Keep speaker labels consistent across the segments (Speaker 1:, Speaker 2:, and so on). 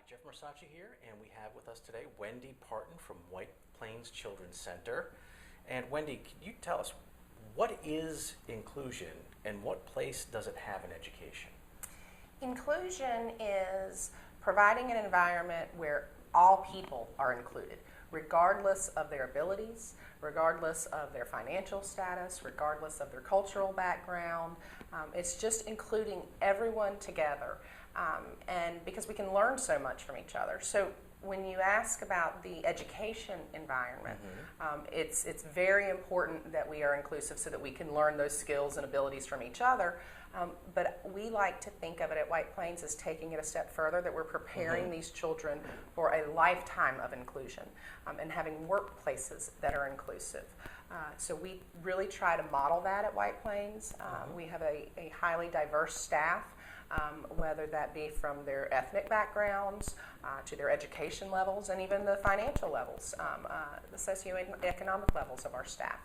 Speaker 1: Jeff Marsace here, and we have with us today Wendy Partin from White Plains Children's Center. And Wendy, can you tell us, what is inclusion and what place does it have in education?
Speaker 2: Inclusion is providing an environment where all people are included, regardless of their abilities, regardless of their financial status, regardless of their cultural background. It's just including everyone together, and because we can learn so much from each other. So when you ask about the education environment, it's very important that we are inclusive so that we can learn those skills and abilities from each other. But we like to think of it at White Plains as taking it a step further, that we're preparing these children for a lifetime of inclusion and having workplaces that are inclusive. So we really try to model that at White Plains. We have a highly diverse staff, whether that be from their ethnic backgrounds to their education levels and even the financial levels, the socioeconomic levels of our staff,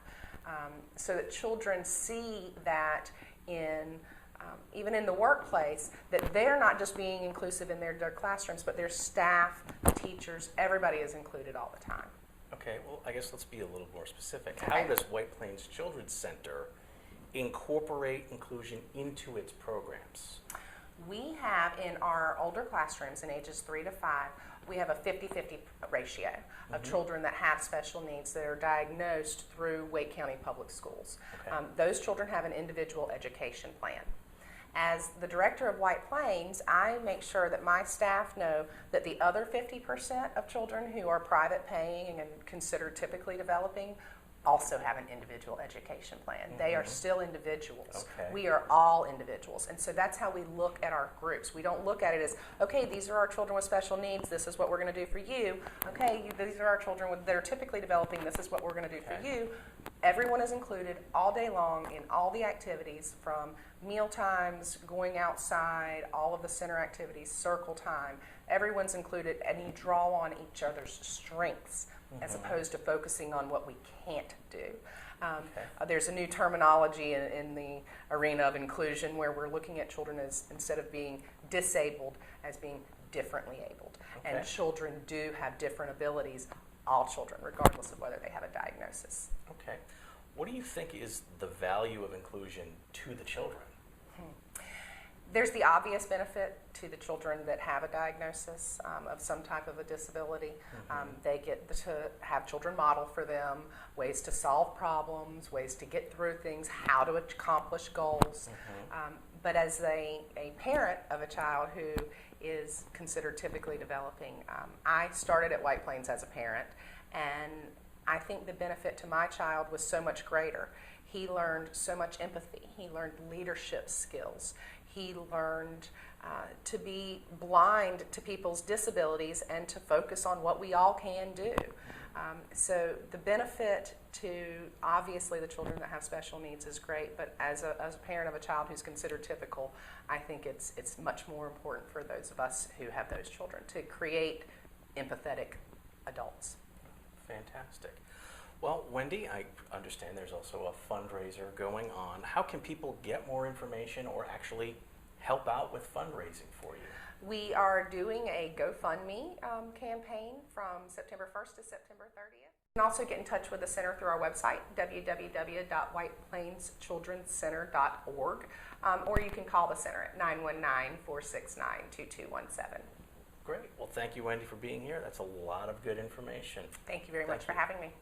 Speaker 2: so that children see that even in the workplace, that they're not just being inclusive in their classrooms, but their staff, teachers, everybody is included all the time.
Speaker 1: Okay, well, I guess let's be a little more specific.
Speaker 2: Okay.
Speaker 1: How does White Plains Children's Center incorporate inclusion into its programs?
Speaker 2: We have in our older classrooms in ages 3 to 5, we have a 50-50 ratio of children that have special needs that are diagnosed through Wake County Public Schools.
Speaker 1: Okay.
Speaker 2: Those children have an individual education plan. As the director of White Plains, I make sure that my staff know that the other 50% of children who are private paying and considered typically developing also have an individual education plan. They are still individuals.
Speaker 1: Okay.
Speaker 2: We are all individuals. And so that's how we look at our groups. We don't look at it as, okay, these are our children with special needs, this is what we're going to do for you. Okay, these are our children that are typically developing, this is what we're going to do for you. Everyone is included all day long in all the activities, from meal times, going outside, all of the center activities, circle time. Everyone's included, and you draw on each other's strengths as opposed to focusing on what we can't do. There's a new terminology in the arena of inclusion where we're looking at children as, instead of being disabled, as being differently abled. And children do have different abilities, all children, regardless of whether they have a diagnosis.
Speaker 1: Okay. What do you think is the value of inclusion to the children?
Speaker 2: There's the obvious benefit to the children that have a diagnosis of some type of a disability. They get to have children model for them ways to solve problems, ways to get through things, how to accomplish goals. But as a parent of a child who is considered typically developing, I started at White Plains as a parent, and I think the benefit to my child was so much greater. He learned so much empathy. He learned leadership skills. He learned to be blind to people's disabilities and to focus on what we all can do. So the benefit to, obviously, the children that have special needs is great, but as a parent of a child who's considered typical, I think it's much more important for those of us who have those children to create empathetic adults.
Speaker 1: Fantastic. Well, Wendy, I understand there's also a fundraiser going on. How can people get more information or actually help out with fundraising for you?
Speaker 2: We are doing a GoFundMe campaign from September 1st to September 30th. You can also get in touch with the center through our website, www.whiteplainschildrenscenter.org, or you can call the center at 919-469-2217.
Speaker 1: Great. Well, thank you, Wendy, for being here. That's a lot of good information.
Speaker 2: Thank you very much for having me.